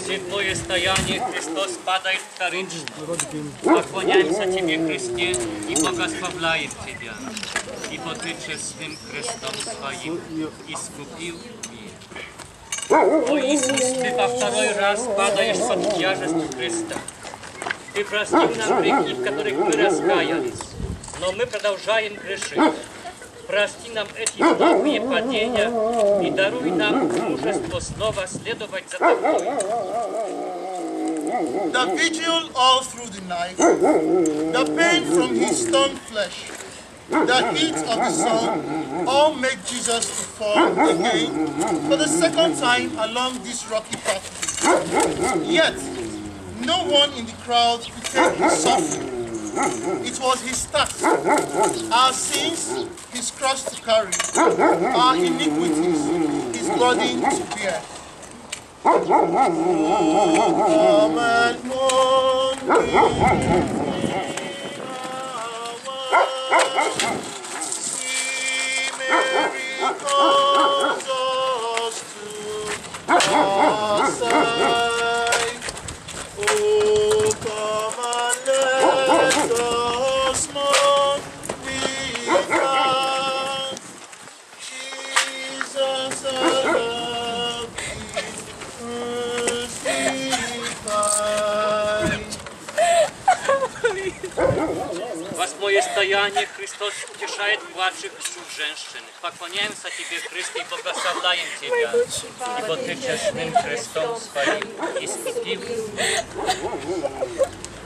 Святое стояние, Христос падает вторично. Поклоняемся Тебе, Христе, и благословляем Тебя, ибо Ты честным крестом Своим искупил мир. О Иисус, Ты во второй раз падаешь под тяжестью креста. Ты простил нам грехи, в которых мы раскаялись, но мы продолжаем грешить. Прости нам эти новые падения и даруй нам мужество снова следовать за Тобой. The vigil all through the night, the pain from his stone flesh, the heat of the sun, all make Jesus to fall again for the second time along this rocky pathway. Yet, no one in the crowd could take his suffering. It was his task, our sins, his cross to carry, our iniquities, his burden to bear. Oh, come and mourn see Mary calls us to our side. Oh, come and let us mourn with her. Jesus, I love Восьмое стояние, Христос утешает плачущих женщин. Поклоняемся Тебе, Христе, и благословляем Тебя, ибо Ты честным крестом Своим искупил.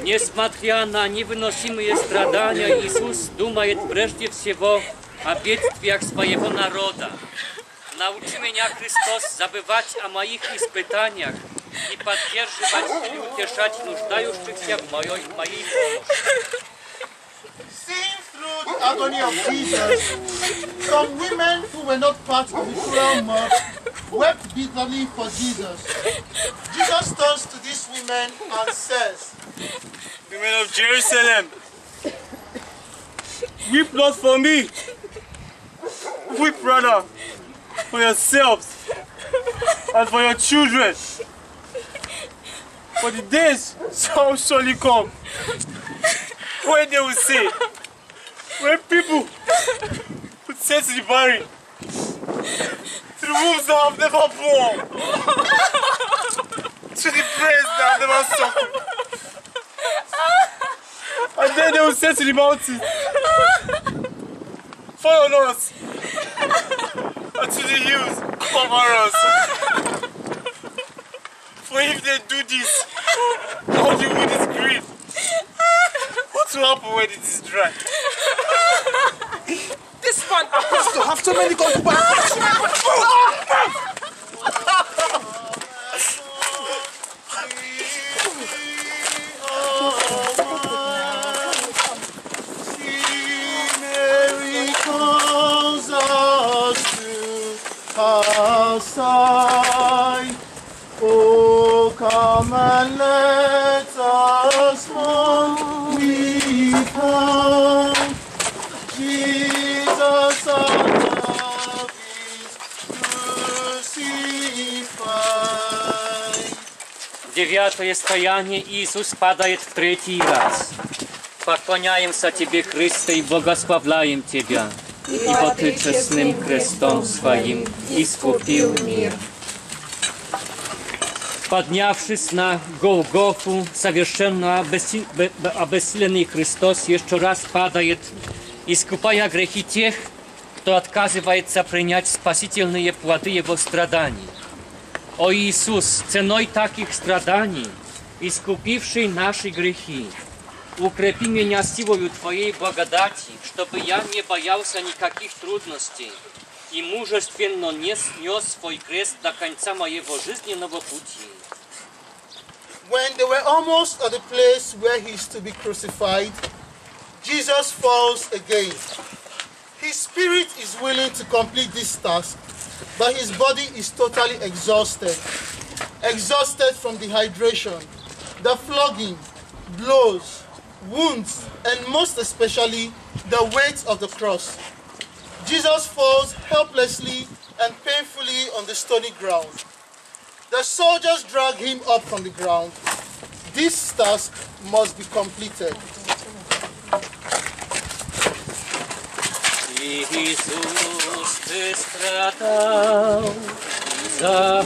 Несмотря на невыносимые страдания, Иисус думает прежде всего о бедствиях своего народа. Научи меня, Христос, забывать о моих испытаниях и поддерживать и утешать нуждающихся в моей помощи. Seeing through the agony of Jesus, some women who were not part of the cruel mob wept bitterly for Jesus. Jesus turns to these women and says, "Women of Jerusalem, weep not for me, weep rather for yourselves and for your children. For the days shall surely come when they will say, when people would say to the barren, to the wombs that have never borne, to the breasts that have never suckled, and then they will say to the mountains, fall on us, and to the hills, cover us. For if they do this, all the wood is green. What will happen when it is dry?" This man happens to have so many concubines. Mary calls us to her side. Oh, come and let us mourn with her. Jesus, our love is crucified. Девятое стояние, Иисус падает в третий раз. Поклоняемся Тебе, Христе, и благословляем Тебя, ибо Ты честным крестом Своим искупил мир. Поднявшись на Голгофу, совершенно обессиленный Христос еще раз падает, искупая грехи тех, кто отказывается принять спасительные плоды Его страданий. О Иисус, ценой таких страданий, искупивший наши грехи, укрепи меня силою Твоей благодати, чтобы я не боялся никаких трудностей и мужественно нес свой крест до конца моего жизненного пути. When they were almost at the place where he is to be crucified, Jesus falls again. His spirit is willing to complete this task, but his body is totally exhausted. Exhausted from dehydration, the flogging, blows, wounds, and most especially the weight of the cross. Jesus falls helplessly and painfully on the stony ground. The soldiers drag him up from the ground. This task must be completed. Jezus, Ty stradał, za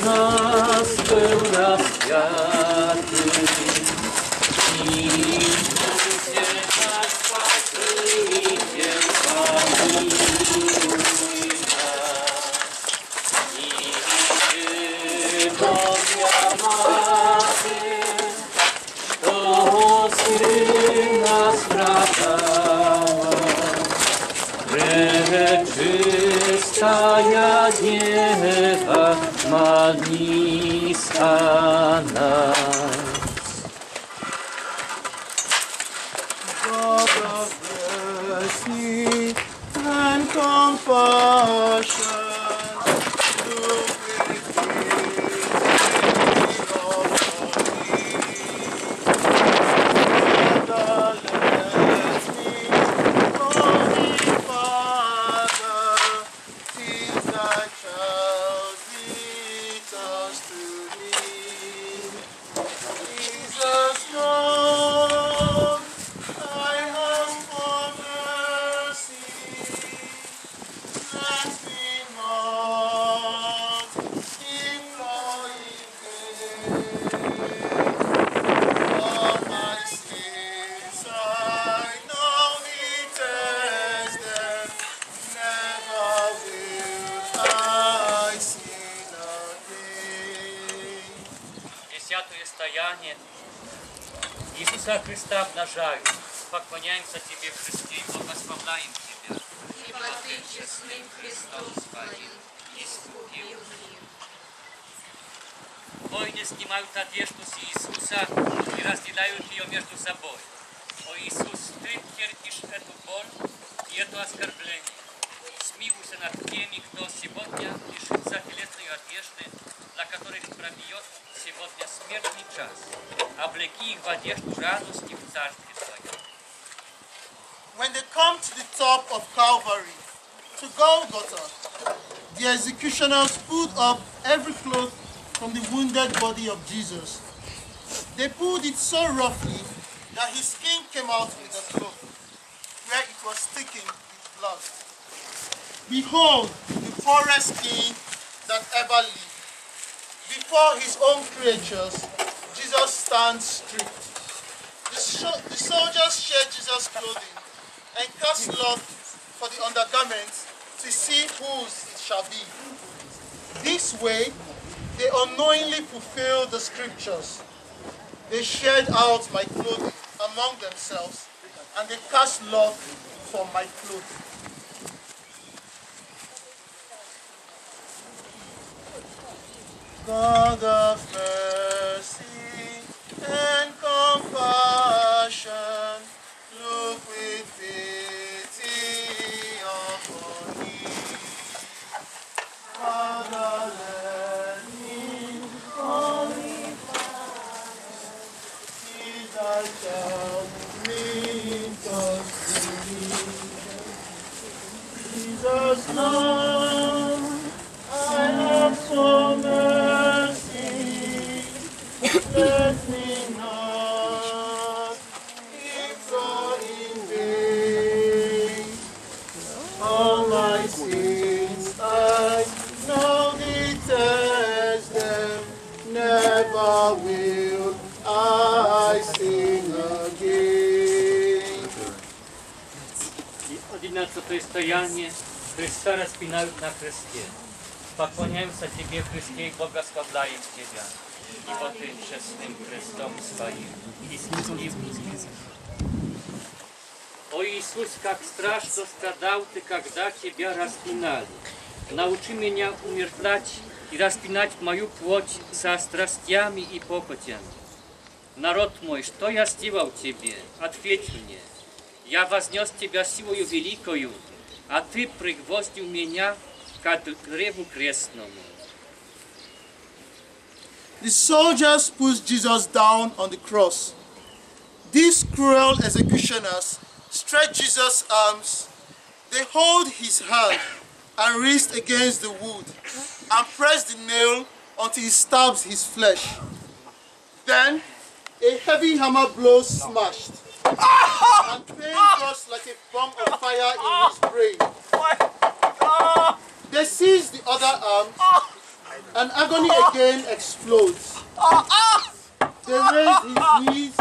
nas był na światy. I Jezusie, nasz Zbawiciel, pamiłuj nas. I Ty, Boża Maty, to Syna stradała. Preczysta Dziewa, Matnica nas. God of mercy and compassion, look with pity upon me. Father, let me, Holy Father, teach thy child, lead us to thee. Jesus, Lord, I ask for mercy. Let me not implore in vain. For my sins I know detest them. Never will I sin again. 10 стояние Иисуса Христа обнажаю. Поклоняемся Тебе, Христе, и благословляем Тебя. Ибо Ты честным Христом Своим искупил мир. Воины снимают одежду с Иисуса и разделяют ее между собой. О Иисус, Ты терпишь эту боль и это оскорбление. Смилуйся над теми, кто сегодня лишится телесной одежды, для которых пробьет сегодня смертный час. Облеки их в одежду радости в Царстве Твоем. When they come to the top of Calvary, to Golgotha, the executioners pulled up every cloth from the wounded body of Jesus. They pulled it so roughly that his skin came out with the cloth, where it was thickened with blood. Behold, the poorest king that ever lived. Before his own creatures, Jesus stands stripped. The soldiers shed Jesus' clothing and cast lot for the undergarments to see whose it shall be. This way, they unknowingly fulfilled the scriptures. They shared out my clothing among themselves, and they cast lot for my clothing. God of mercy and compassion, look with pity upon me. Father, let me, Holy Father, see thy child, meet us to thee. Jesus, Lord, I ask for mercy. Let me not implore in vain. All my sins I know detest them. Never will I sin again. И 11 стояние Христа распинают на кресте. Поклоняемся Тебе, Христе, и благословляем Тебя, ибо Ты честным крестом Своим искупил мир. О Иисус, как страшно страдал Ты, когда Тебя распинали. Научи меня умертвлять и распинать мою плоть со страстями и похотями. Народ мой, что я сделал Тебе? Ответь мне. Я вознес Тебя силою великою, а Ты пригвоздил меня к древу крестному. The soldiers pushed Jesus down on the cross. These cruel executioners stretch Jesus' arms. They hold his hand and reached against the wood and pressed the nail until he stabs his flesh. Then a heavy hammer blow smashed, and pain burst like a bomb of fire in his brain. They seized the other arm, and agony again explodes. They raised his knees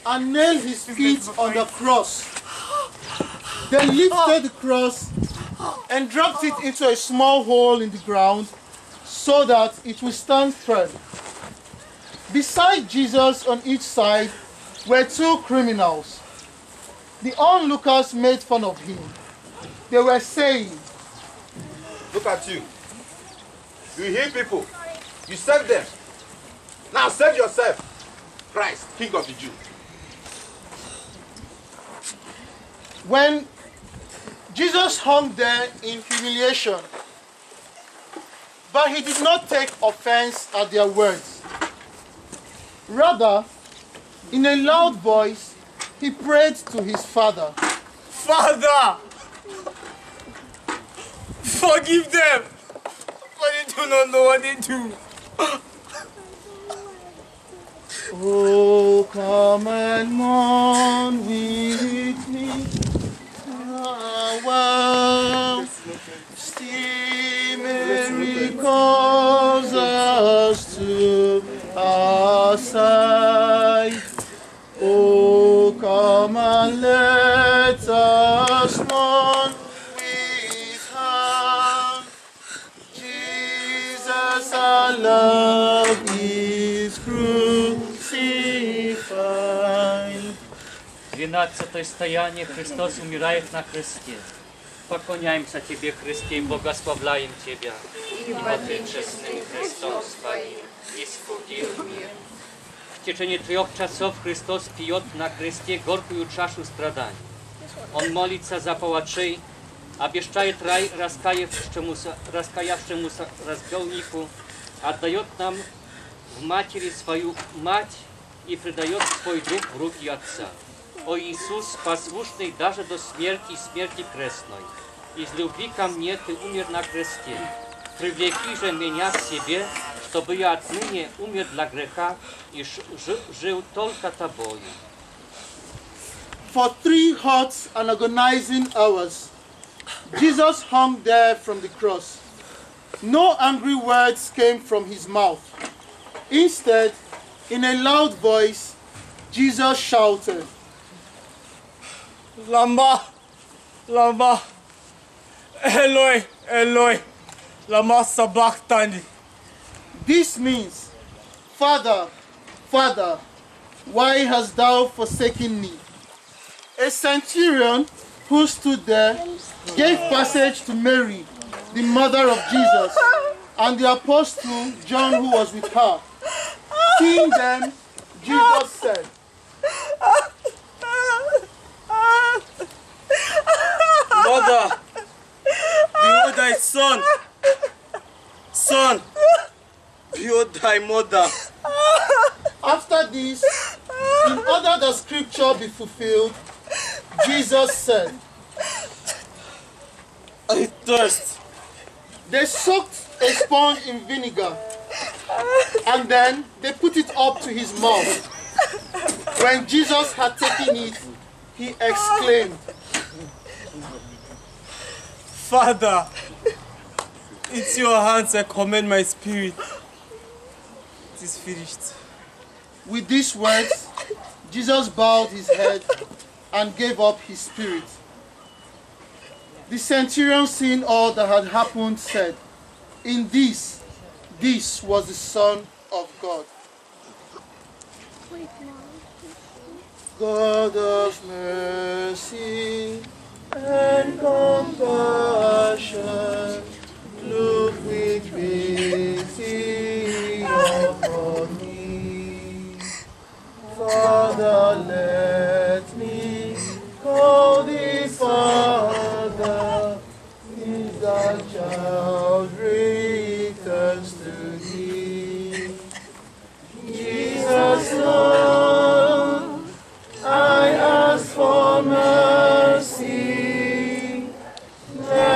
and nailed his feet on the cross. They lifted the cross and dropped it into a small hole in the ground so that it would stand firm. Beside Jesus on each side were two criminals. The onlookers made fun of him. They were saying, Look at you. You heal people. You save them. Now save yourself. Christ, King of the Jews. When Jesus hung there in humiliation, but he did not take offense at their words. Rather, in a loud voice, he prayed to his Father. Father! Forgive them! For they do not know what they do. Oh, come and mourn with me. Wow, still Mary calls us to our side. Oh, come and let us mourn with her. Jesus, our love is crucified. 12 стояние. Христос умирает на кресте. Поклоняемся Тебе, Христе, и благословляем Тебя. Ибо Ты честным Христом своим искупил мир. В течение 3 часов Христос пьет на кресте горькую чашу страданий. Он молится за палачей, обещает рай раскаявшемуся разбойнику, отдает нам в матери свою мать и предает свой дух в руки Отца. О Иисус, послушный даже до смерти, смерти крестной, из любви ко мне Ты умер на кресте. Привлеки же меня к себе, чтобы я отныне умер для греха и жил только Тобою. For 3 hot and agonizing hours, Jesus hung there from the cross. No angry words came from his mouth. Instead, in a loud voice, Jesus shouted, Lama, Lama, Eloi, Eloi, Lama sabachthani. This means, Father, Father, why hast thou forsaken me? A centurion who stood there gave passage to Mary, the mother of Jesus, and the apostle John who was with her. Seeing them, Jesus said, Mother, behold thy son. Son, behold thy mother. After this, in order that scripture be fulfilled, Jesus said, I thirst. they soaked a sponge in vinegar, and then they put it up to his mouth. When Jesus had taken it, he exclaimed, Father, into your hands I commend my spirit. It is finished. With these words, Jesus bowed his head and gave up his spirit. The centurion, seeing all that had happened, said, in this was the Son of God. God of mercy and compassion, look with pity upon me. Father, let me call thee Father, if thy child returns to thee. Jesus, Lord, I ask for mercy. Let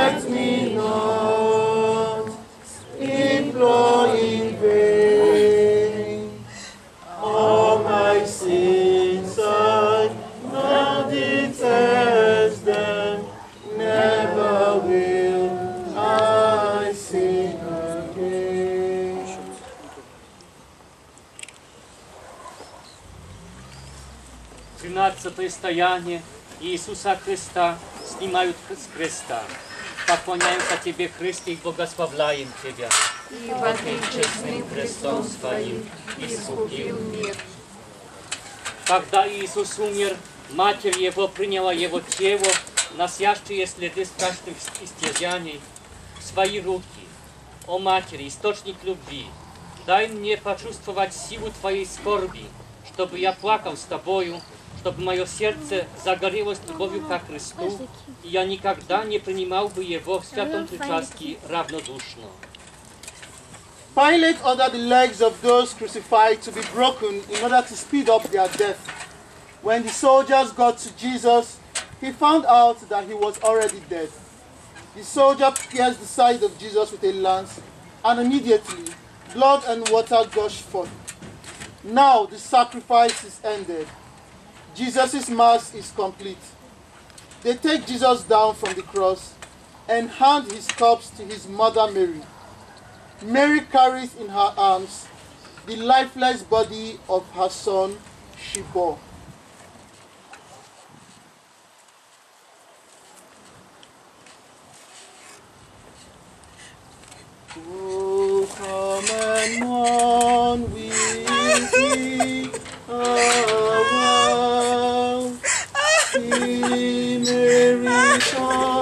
противостояние Иисуса Христа снимают с креста. Поклоняемся Тебе, Христе, и благословляем Тебя. Ибо Ты честным крестом Своим искупил мир. Когда Иисус умер, Матерь Его приняла Его тело, носящие следы страшных истязаний, в свои руки. О Матери, источник любви, дай мне почувствовать силу Твоей скорби, чтобы я плакал с Тобою, чтобы мое сердце загорелось любовью ко Христу, и я никогда не принимал бы Его в святом причастии равнодушно. Pilate ordered the legs of those crucified to be broken in order to speed up their death. When the soldiers got to Jesus, he found out that he was already dead. The soldier pierced the side of Jesus with a lance, and immediately blood and water gushed forth. Now the sacrifice is ended. Jesus' mass is complete. They take Jesus down from the cross and hand his corpse to his mother Mary. Mary carries in her arms the lifeless body of her son she bore. Oh, come and mourn with me awhile. See Mary come.